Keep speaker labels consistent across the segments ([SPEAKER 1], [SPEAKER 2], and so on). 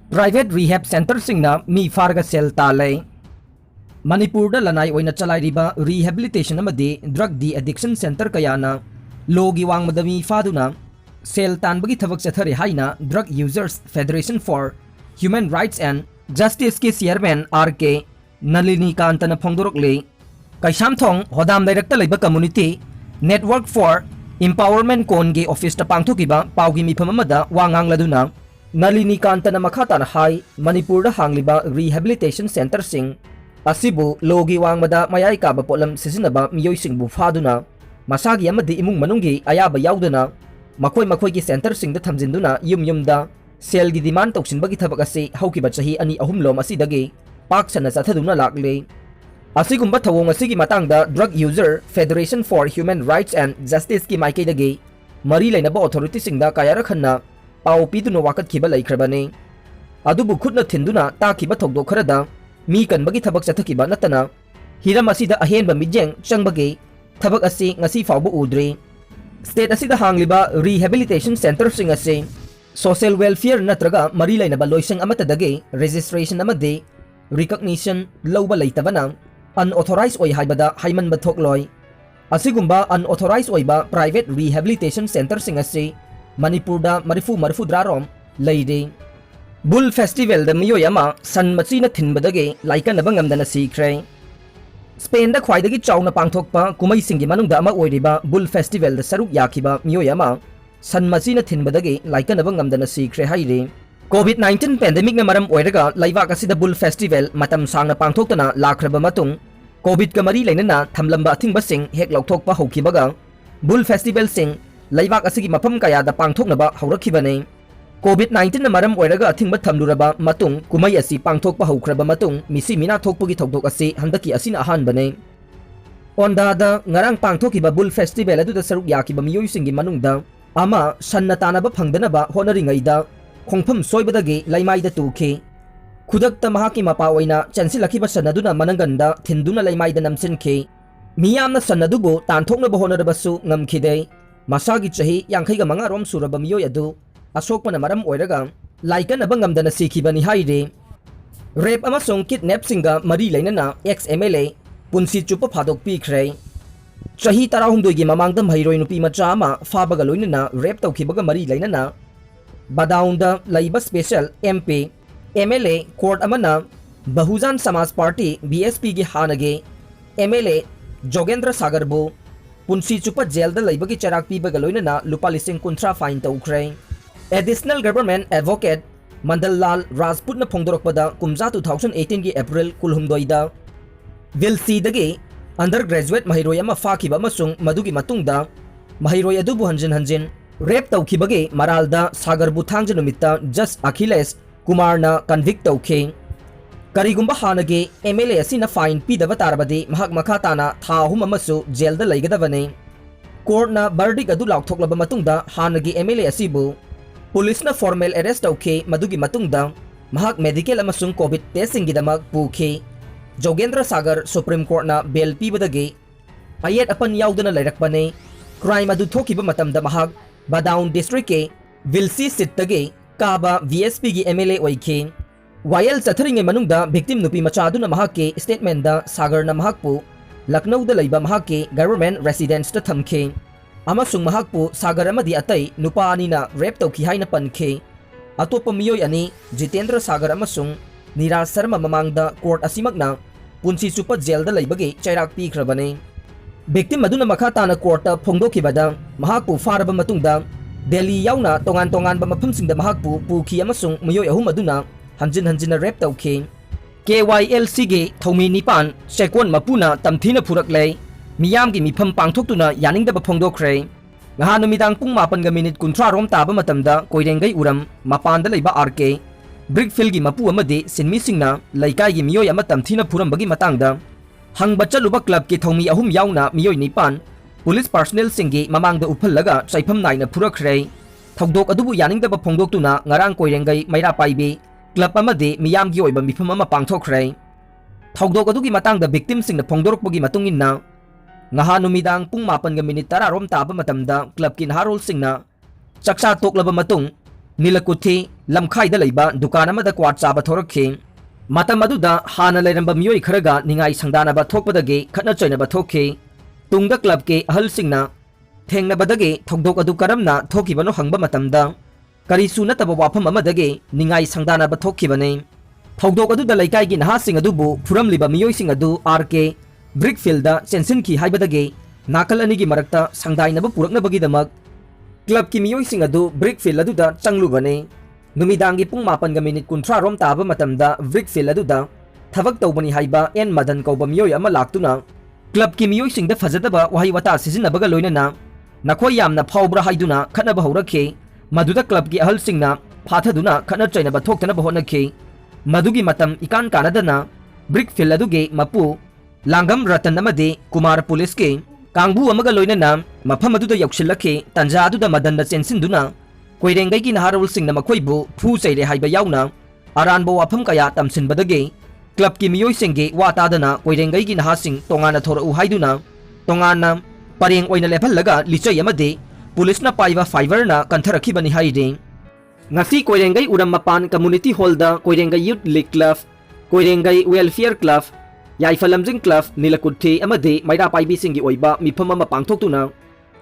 [SPEAKER 1] Private rehab center singna mi farga sel talay. Manipur da lanay oy na chalay riba rehabilitation amadi drug de-addiction center kayana logi wang madami faduna sel tanbagi thabak chathari haina Drug Users Federation for Human Rights and Justice ke chairman RK Nalini Kantana Fongdokhre kaisam thong hodam director laiba community network for empowerment kon ge office ta pangthokiba paugi Mipham amada wangang laduna Nalini Kantana makhatana hai Manipur da hangliba rehabilitation center sing asibu logi wangmada mayai kaba polam sisinaba miyoy singbu faduna masagi amadi imung manunggi ayaba yauduna makoi ki center singda thamjinduna yumda sel gi demand toksinbagi thabak ase haukiba chahi ani ahumlom asidagi pak sana chathaduna lakle asigumba thawong asigi matangda Drug User Federation for Human Rights and Justice ki maikaidagi mari lainaba authority singda kayara khanna pau piduna wakat khiba laikhrabani adubu khutna thinduna ta khiba Fongdokhreda mi kanbagi thabak chathakiba natana hiram asida ahenba mijeng changbagi thabak asi ngasi fawbu udre state asida hangliba rehabilitation center sing ase social welfare natraga mari lainaba loisang amatadagi registration amade recognition lawba leitabana unauthorized oy haibada haiman bathokloi asigumba unauthorized oiba private rehabilitation center sing ase Manipur da marifu drarom leide Bull Festival da miyoyama san machina thinbadagi laikanaba ngamdana sikre Spain da khwaidagi chawna pangthokpa kumai singi manungda ama oiriba Bull Festival da saruk yakiba miyoyama san machina thinbadagi laikanaba ngamdana sikre haire COVID-19 pandemic na maram oiraga laibak asida Bull Festival matam sangna pangthoktuna lakraba matung COVID ka mari lainana thamlamba athingba sing hek lauthokpa haukibaga Bull Festival sing laibak asigi mafam kaya da pangthoknaba haurakibane COVID-19 na maram oiraga athingba thamluraba matung kumai asi pangthokpa haukraba matung misi mina thokpugi thokdok asi handaki asina ahanbane onda da ngarang pangthokiba Bull Festival adu da saruk yakiba miyoy singi manungda ama sanna tanaba phangdanaba honaringaida khongpham soibadagi laimaida tukhe khudakta mahaki mapa oina chansilakiba sanaduna mananganda thinduna laimaida namchinke miyamna sanadubu tanthoknaba honarabasu ngamkhide masagi chahi yankhaiga manga rom suraba miyoy adu asokpana maram oiraga laikanaba ngamdana sikhibani haire rape amasong kidnap singa mari lainana ex MLA punsi chupa phadok pikhre chahi tarahumdoi gi mamangda mairoi nupi macha ama fabaga loinana rape tawkhibaga mari lainana badaunda laiba special MP MLA court amana Bahujan Samaj Party BSP gi hanage MLA Jogendra Sagarbu punsi chupa jail da laibagi charak pibaga loinana lupa lising kuntra fine tawkhre Additional Government Advocate Mandal Lal Rajput na Fongdokpada kumja 2018 ki April kulhumdoida KYLC dagi undergraduate mahiroi ama fakiba amasung madugi matungda mahiroi adubu hanjin rape tawkhibagi maralda sagarbu thangja numitta Just Achilles Kumar na convict tawkhe karigumba hanage MLA asina fine pidaba tarabadi mahak makhatana tha hum amasu jail da laigadabane court na verdict adu laukhoklaba matungda hanage MLA asibu Police na formal arrest tawkhe madugi matungda mahak medical amasung COVID testing gidamak pukhe Jogendra Sagar Supreme Court na bail pibadagi ayat apan yaudana lairakbane crime adu thokiba matamda mahak Badaun district ke KYLC seat tagi kaba VSP gi MLA oikhe YL chatharinge manungda victim nupi macha aduna mahak ke statement da Sagar na mahakpu Lucknow da laiba mahak ke government residence ta thamkhe amasung mahakpu Sagar amadi atai nupa ani na rape tawkhi haina pankhe atopa miyoy ani Jitendra Sagar amasung Niraj Sharma mamangda court asimakna punsi chupa jail da laibagi chairak pikhrabane victim aduna makhatana court ta phongdokhibada mahakpu faraba matungda Delhi yauna tongan ba mafamsingda mahakpu pukhi amasung miyoy ahum aduna hanjin rape tawkhe KYLC ge Thoumi nipan Chekon Mapuna Tamthina Furakle Miyamgi Mipham Pangthoktuna Yaningdaba Fongdokhre ngaha numidang pung 8:30 rom taba matamda koirengai uram mapanda leiba RK Brickfield gi mapu amade sinmi singna laikai gi miyoy ama Tamthina Purambagi matangda hangba chaluba club ki Thoumi ahum yauna miyoy nipan police personnel singi mamangda uphallaga chaifam naina Furakre thogdok adubu Yaningdaba Fongdoktuna ngarang koirengai maira paibe club amade Miyamgi oiba Mipham ama Pangthoktre thogdok adugi matangda victim singna phongdorokpagi matunginna ngaha numidang pung 8:10 rom taba matamda club ki naharol singna chaksa toklaba matung नीलकुथी लमखाइदा लैबा दुकान अमदा क्वाट चाबा थोरखे मतम अदुदा हाना लेरंबा मियोई खरगा निंगाई संगदानबा थोकपदगे खतना चैनबा थोखे तुंगदा club के अहलसिंगना थेंगनबदगे थोगदोक अदु करमना थोकिबनो हंगबा मतमदा करिसु नतबा वाफम अमदगे निंगाई संगदानबा थोखिबने थोगदोक अदुदा लैकाईगी नहासिंग अदुबु फुरमलिबा मियोइसिंग अदु R K brickfield चेंसिनखी हाइबदगे नाकल अनिगी मरक्ता संगदाइनबा पुरकनबगीदमक club की मियोइसिंग अदु brickfield अदुदा चंगलुबने नुमिदांगी पुंग 9:30 रोम ताबा मतमदा brickfield अदुदा थबक तौबनी हाइबा N Madan कौबा मियोइ अमा लाक्तुना club की मियोइसिंग द फजदबा वहाई वता सिजिनबगा लोइनना नखोय यामना फाउब्रा हाइदुना खनबा हौरखे मदुदा क्लब की अहलसिंगना फाथदुना खना चैनबा थोक्तनबा होनखे मदुगी मतम इकान कानदना ब्रिकफील्ड अदुगे मपु लांगम रतन अमदे कुमार पुलिस के कांगबू अमगा लोइनना मफम अदुदा यौक्सिलखे तंजा अदुदा मदन चेंसिनदुना कोइरेंगई की नहारोलसिंगना मखोइबु फू चैरे हाइबा याउना अरानबो वाफम कया तमसिनबदगे क्लब की मियोइसिंगे वातादना कोइरेंगई की नहासिंग तोंगाना थोरउ हाइदुना तोंगाना परेंग ओइना लेफलगा लिचै अमदे पुलिसना पाइबा फाइवरना कंथरखिबनि हाइरे ngasi koirengai uram mapan community hall da koirengai youth league club koirengai welfare club yaifalamjing club nilakuthi amade maira paibi singi oiba mipham ama pangthoktuna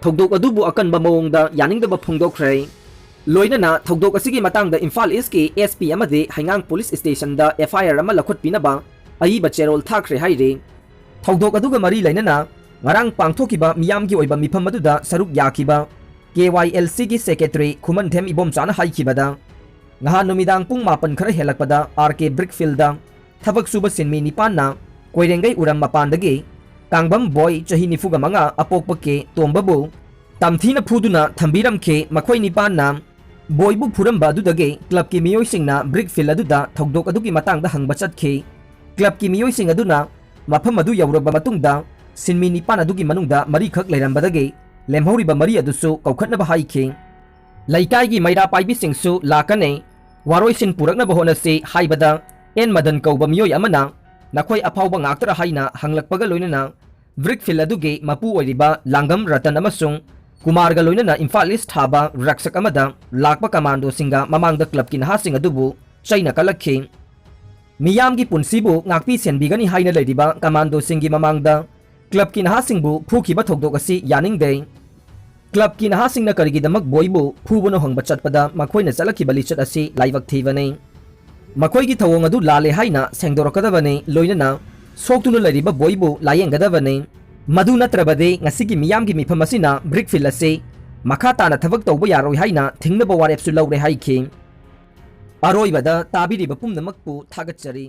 [SPEAKER 1] thogdok adubu akanba mawongda yaningdaba Fongdokhre loinana thogdok asigi matangda Imphal East ki SP amade haingang police station da FIR ama lakhotpinaba aiba cherol thakre haire thogdok aduga mari lainana ngarang pangthokiba Miyamgi oiba mipham aduda saruk yakiba KYLC की secretary खुमन them इबोम चाना हाइखिबदा ngha नुमिदांग पुंग 9 खर हेलकपदा R K brickfield थबक सुब सिनमी निपानना कोइरेंगई उरम मपानदगे कांगबम boy चही निफुगा मंगा अपोकपके तोंबबु तमथीना फुदुना थंबीरमखे मखोइ निपानना बॉयबु फुरमबा दुदगे club की मियोइसिंगना brickfield अदुदा थौगदोक अदुगी मतंगदा हंगबा चतखे club की मियोइसिंग अदुना मफम अदु यौरबा मतुंगदा सिनमी निपान अदुगी मनुंगदा मरी खक लेरंबदगे लेमहौरिबा मरी अदुसु कौखटनबा हाइखे लैकाईगी मैरा पाइबिसिंगसु लाकने वारोइसिन पुरकनबा होनसे हाइबदा एन मदन कौबा मियोइ अमना नखोइ अफाउबा ngaktra हाइना हंगलकपगा लोइनना ब्रिकफील्ड अदुगे मपु ओइरिबा लांगम रतन अमसुंग कुमारगा लोइनना इम्फाल ईस्ट थाबा रक्षक अमदा लाकपा कमांडो सिंगा ममांगदा क्लब की नहासिंग अदुबु चैना कलखे मियामगी पुनसिबु ngakpi सेनबिगनी हाइना लैरिबा कमांडो सिंगी ममांगदा क्लब की नहासिंगबु फुखिबा थोगदोक असि यानिंगदे क्लब की नहासिंगना करिगिदमक बॉयबु फुबनो हंगबा चटपदा मखोइना चलखिबा लिचत असि लाइवक थीबने मखोइगी थवोंग अदु लाले हाइना सेंगदोरकदबने लोइनना सोक्तुनु लरिबा बॉयबु लायेंगदबने मदु नत्रबदे ngasiगी मियामगी मिफम असिना ब्रिकफील्ड असे मखा ताना थबक तौबा यारोइ हाइना थिंगनबा वारेपसु लौरे हाइखे अरोइबदा ताबिरिबा पुमनमकपु थागतचरी।